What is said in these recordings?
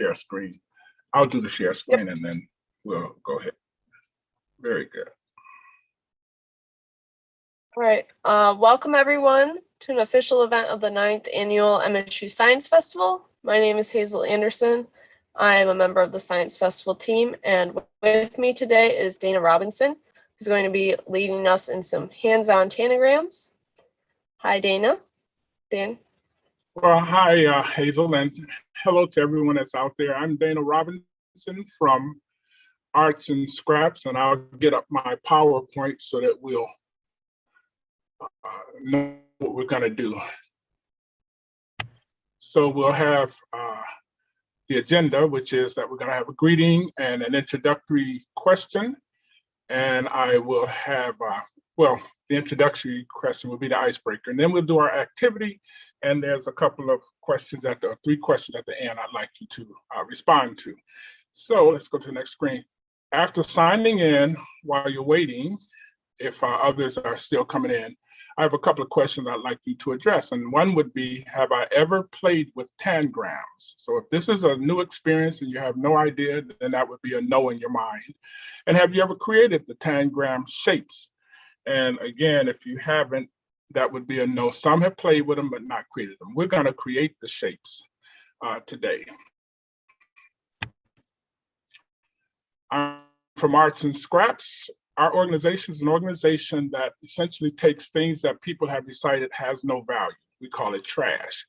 share screen. I'll do the share screen Yep. and then we'll go ahead. Very good. All right. Welcome everyone to an official event of the 9th Annual MSU Science Festival. My name is Hazel Anderson. I am a member of the Science Festival team, and with me today is Dana Robinson, who's going to be leading us in some hands-on tangrams. Hi, Dana. Dan. Well, hi, Hazel, and hello to everyone that's out there. I'm Dana Robinson from Arts and Scraps, and I'll get up my PowerPoint so that we'll know what we're going to do. So we'll have the agenda, which is that we're going to have a greeting and an introductory question. And I will have, well, the introductory question will be the icebreaker. And then we'll do our activity. And there's a couple of questions three questions at the end I'd like you to respond to. So let's go to the next screen. After signing in while you're waiting, if others are still coming in, I have a couple of questions I'd like you to address. And one would be, have I ever played with tangrams? So if this is a new experience and you have no idea, then that would be a no in your mind. And have you ever created the tangram shapes? And again, if you haven't, that would be a no. Some have played with them, but not created them. We're gonna create the shapes today. I'm from Arts and Scraps. Our organization is an organization that essentially takes things that people have decided has no value. We call it trash.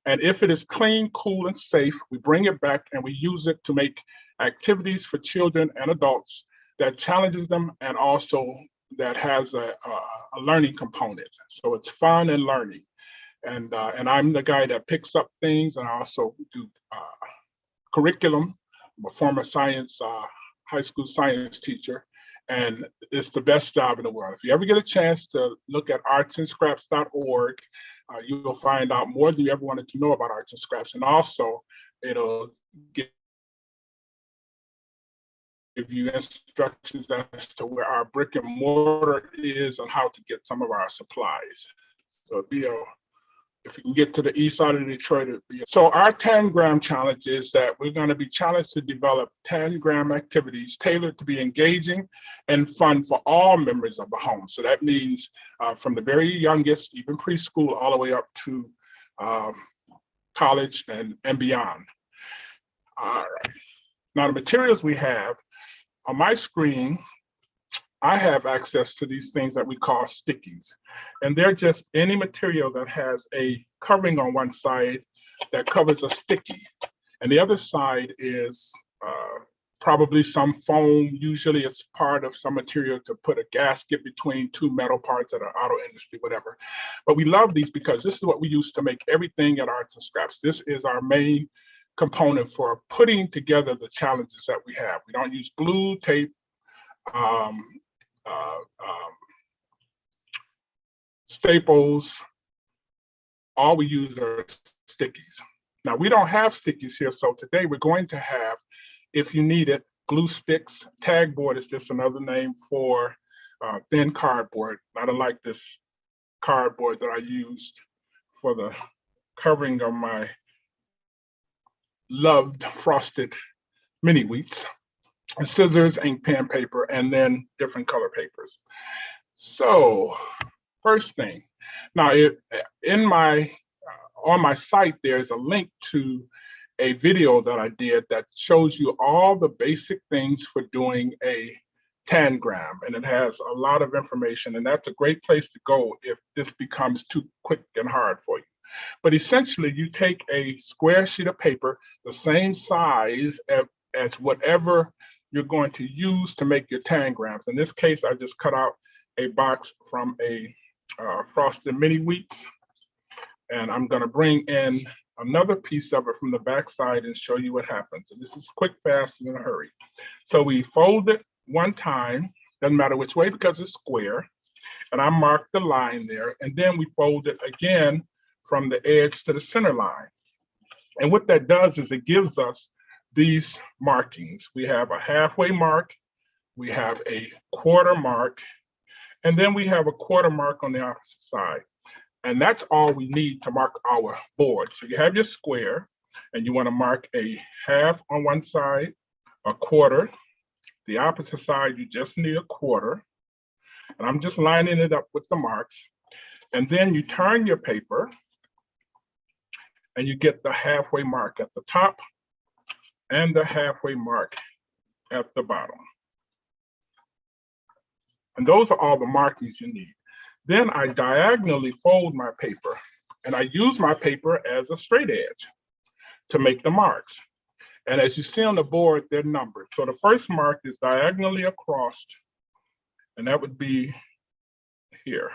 And if it is clean, cool, and safe, we bring it back and we use it to make activities for children and adults that challenges them and also that has a learning component. So it's fun and learning. And I'm the guy that picks up things, and I also do curriculum. I'm a former science, high school science teacher. And it's the best job in the world. If you ever get a chance to look at artsandscraps.org, you'll find out more than you ever wanted to know about Arts and Scraps. And also, it'll give you instructions as to where our brick and mortar is and how to get some of our supplies. So if you can get to the east side of Detroit, it'd be. So our tangram challenge is that we're going to be challenged to develop tangram activities tailored to be engaging and fun for all members of the home. So that means from the very youngest, even preschool, all the way up to college and beyond. All right. Now the materials we have on my screen, I have access to these things that we call stickies. And they're just any material that has a covering on one side that covers a sticky. And the other side is probably some foam. Usually it's part of some material to put a gasket between two metal parts at an auto industry, whatever. But we love these because this is what we use to make everything at Arts and Scraps. This is our main component for putting together the challenges that we have. We don't use glue, tape, staples. All we use are stickies. Now we don't have stickies here, so today we're going to have, if you need it, glue sticks. Tag board is just another name for thin cardboard, not unlike this cardboard that I used for the covering of my loved frosted mini wheats. Scissors, ink pen paper, and then different color papers. So first thing, now on my site, there's a link to a video that I did that shows you all the basic things for doing a tangram, and it has a lot of information, and that's a great place to go if this becomes too quick and hard for you. But essentially, you take a square sheet of paper, the same size as whatever you're going to use to make your tangrams. In this case, I just cut out a box from a frosted mini wheats, and I'm going to bring in another piece of it from the back side and show you what happens. And this is quick, fast, and in a hurry. So we fold it one time, doesn't matter which way because it's square, and I mark the line there, and then we fold it again from the edge to the center line. And what that does is it gives us these markings. We have a halfway mark, we have a quarter mark, and then we have a quarter mark on the opposite side. And that's all we need to mark our board. So you have your square, And you want to mark a half on one side, a quarter. The opposite side, you just need a quarter. And I'm just lining it up with the marks. And then you turn your paper and you get the halfway mark at the top and the halfway mark at the bottom. And those are all the markings you need. Then I diagonally fold my paper, and I use my paper as a straight edge to make the marks. And as you see on the board, they're numbered. So the first mark is diagonally across, and that would be here.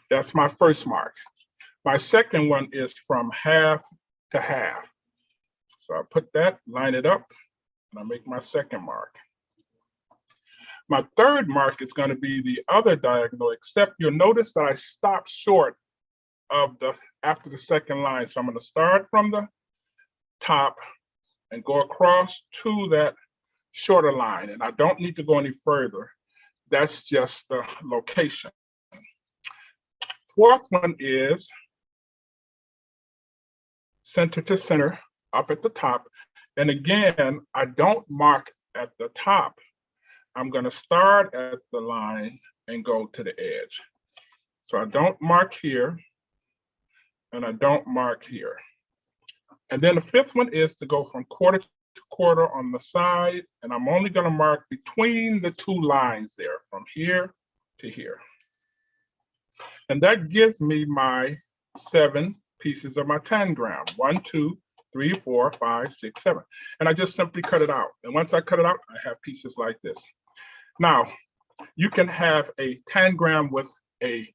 That's my first mark. My second one is from half to half. So I put that, line it up, and I make my second mark. My third mark is going to be the other diagonal, except you'll notice that I stopped short of after the second line. So I'm going to start from the top and go across to that shorter line. And I don't need to go any further. That's just the location. Fourth one is center to center up at the top. And again, I don't mark at the top. I'm going to start at the line and go to the edge. So I don't mark here, and I don't mark here. And then the fifth one is to go from quarter to quarter on the side, and I'm only going to mark between the two lines there, from here to here. And that gives me my 7 pieces of my tangram. 1, 2, 3, 4, 5, 6, 7. And I just simply cut it out. And once I cut it out, I have pieces like this. Now, you can have a tangram with a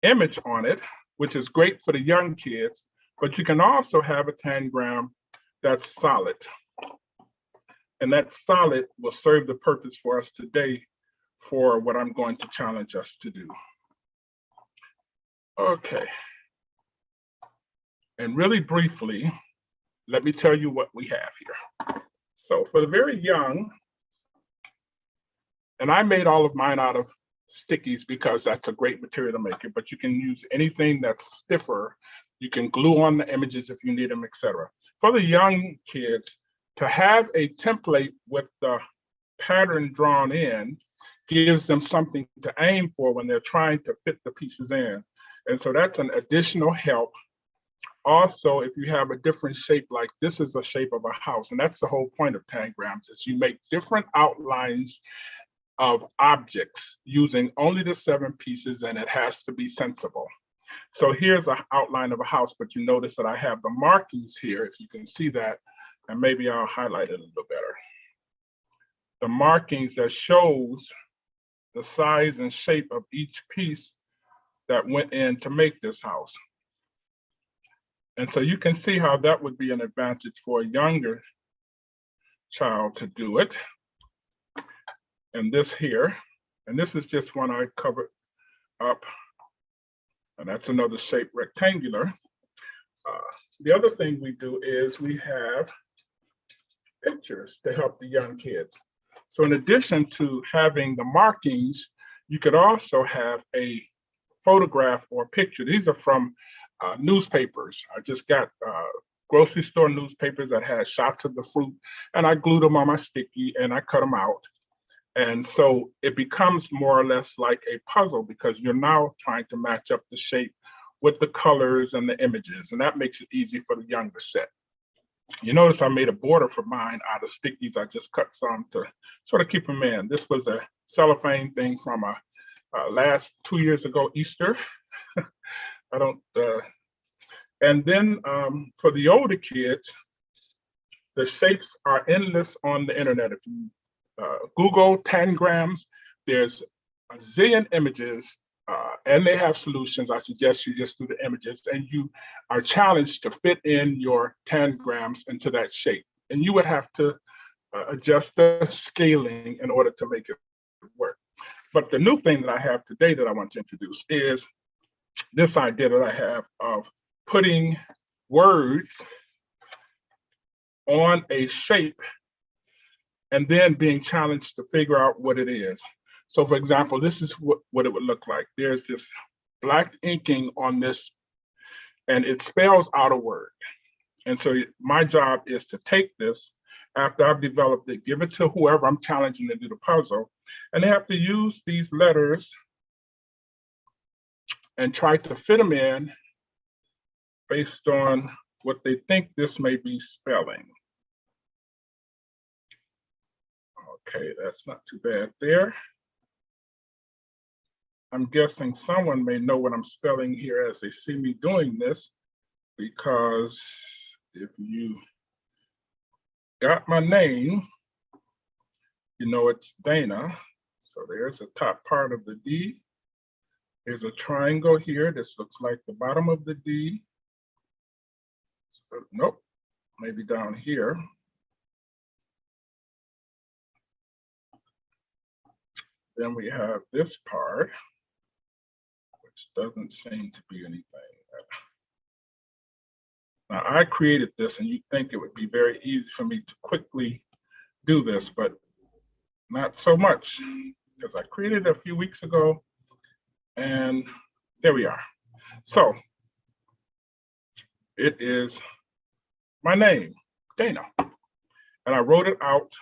image on it, which is great for the young kids, but you can also have a tangram that's solid. And that solid will serve the purpose for us today for what I'm going to challenge us to do. Okay. And really briefly, let me tell you what we have here. So for the very young, and I made all of mine out of stickies because that's a great material to make it, but you can use anything that's stiffer. You can glue on the images if you need them, etc. For the young kids, to have a template with the pattern drawn in gives them something to aim for when they're trying to fit the pieces in. And so that's an additional help. Also, if you have a different shape, like this is the shape of a house, and that's the whole point of tangrams, is you make different outlines of objects using only the 7 pieces, and it has to be sensible. So here's an outline of a house, but you notice that I have the markings here, if you can see that, and maybe I'll highlight it a little better. The markings that shows the size and shape of each piece that went in to make this house. And so you can see how that would be an advantage for a younger child to do it. And this here, and this is just one I covered up, and that's another shape, rectangular. The other thing we do is we have pictures to help the young kids. So in addition to having the markings, you could also have a photograph or picture. These are from newspapers. I just got grocery store newspapers that had shots of the fruit, and I glued them on my sticky and I cut them out. And so it becomes more or less like a puzzle because you're now trying to match up the shape with the colors and the images, and that makes it easy for the younger set. You notice I made a border for mine out of stickies. I just cut some to sort of keep them in. This was a cellophane thing from a last 2 years ago, Easter. I don't, and then for the older kids, the shapes are endless on the internet. If you Google tangrams, there's a zillion images and they have solutions. I suggest you just do the images and you are challenged to fit in your tangrams into that shape. And you would have to adjust the scaling in order to make it work. But the new thing that I have today that I want to introduce is this idea that I have of putting words on a shape and then being challenged to figure out what it is. So for example, this is what it would look like. There's this black inking on this and it spells out a word. And so my job is to take this after I've developed it, give it to whoever I'm challenging to do the puzzle, and they have to use these letters and try to fit them in based on what they think this may be spelling. Okay, that's not too bad there. I'm guessing someone may know what I'm spelling here as they see me doing this, because if you got my name, you know it's Dana. So there's the top part of the D. There's a triangle here. This looks like the bottom of the D. So, nope, maybe down here. Then we have this part, which doesn't seem to be anything. Now, I created this, and you'd think it would be very easy for me to quickly do this, but not so much, because I created it a few weeks ago, and there we are. So it is my name, Dana, and I wrote it out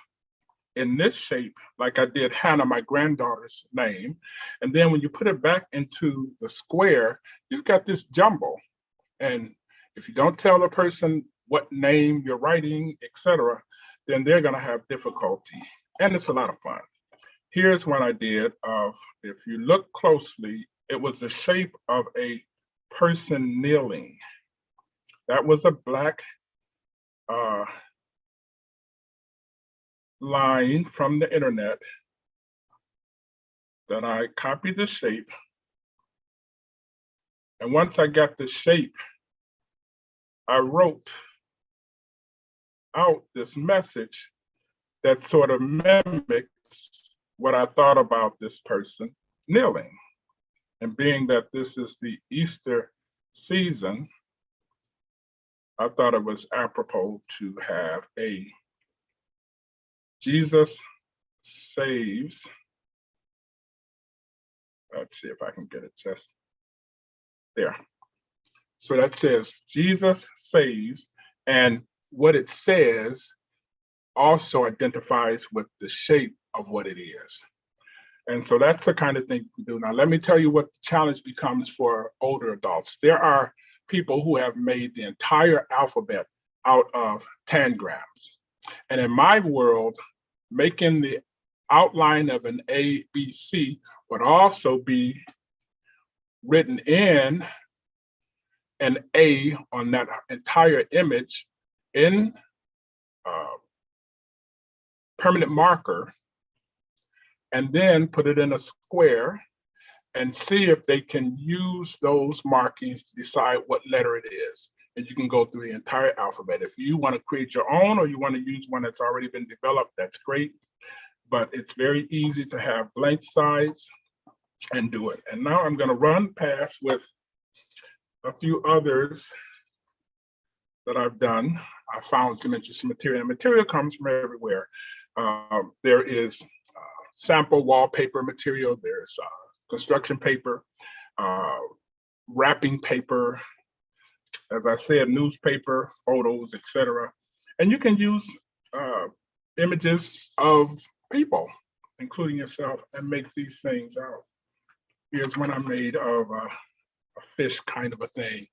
in this shape, like I did Hannah, my granddaughter's name. And then when you put it back into the square, you've got this jumble. And if you don't tell the person what name you're writing, etc., then they're gonna have difficulty. And it's a lot of fun. Here's what I did of, if you look closely, it was the shape of a person kneeling. That was a black line from the internet that I copied the shape. And once I got the shape, I wrote out this message that sort of mimics what I thought about this person kneeling. And being that this is the Easter season, I thought it was apropos to have a Jesus saves. Let's see if I can get it just there. So that says Jesus saves, and what it says also identifies with the shape of what it is. And so that's the kind of thing we do. Now, let me tell you what the challenge becomes for older adults. There are people who have made the entire alphabet out of tangrams. And in my world, making the outline of an A, B, C would also be written in an A on that entire image in permanent marker, and then put it in a square and see if they can use those markings to decide what letter it is. And you can go through the entire alphabet. If you want to create your own, or you want to use one that's already been developed, that's great. But it's very easy to have blank sides and do it. And now I'm going to run past with a few others that I've done. I found some interesting material. And material comes from everywhere. There is sample wallpaper material. There's construction paper, wrapping paper, as I said, newspaper, photos, etc. And you can use images of people, including yourself, and make these things out. Here's one I made of a fish kind of a thing.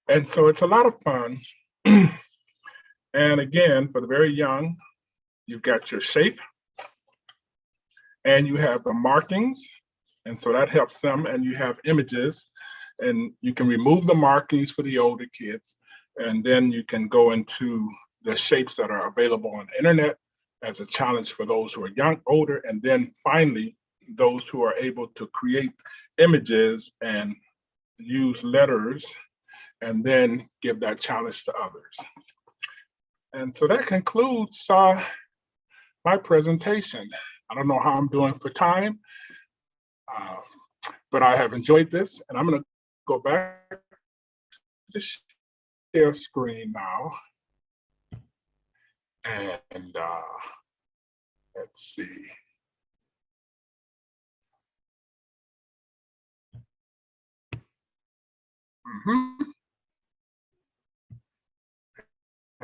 And so it's a lot of fun. And again, for the very young, you've got your shape and you have the markings. And so that helps them, and you have images, and you can remove the markings for the older kids. And then you can go into the shapes that are available on the internet as a challenge for those who are young, older, and then finally, those who are able to create images and use letters, and then give that challenge to others. And so that concludes my presentation. I don't know how I'm doing for time, but I have enjoyed this, and I'm going to go back to share screen now. And let's see.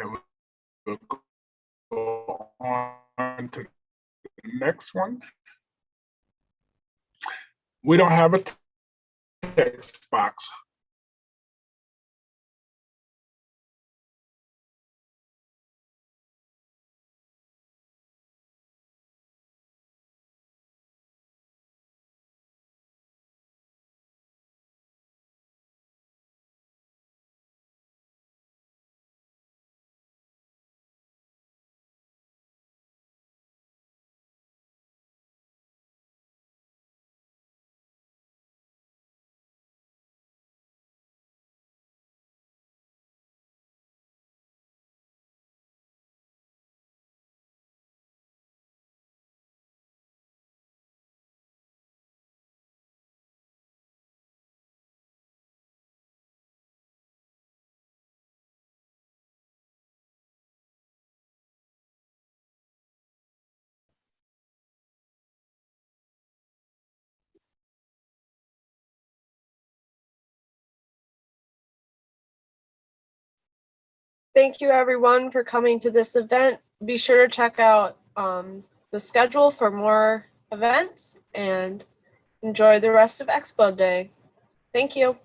And we'll go on to the next one. We don't have a text box. Thank you everyone for coming to this event. Be sure to check out the schedule for more events and enjoy the rest of Expo Day. Thank you.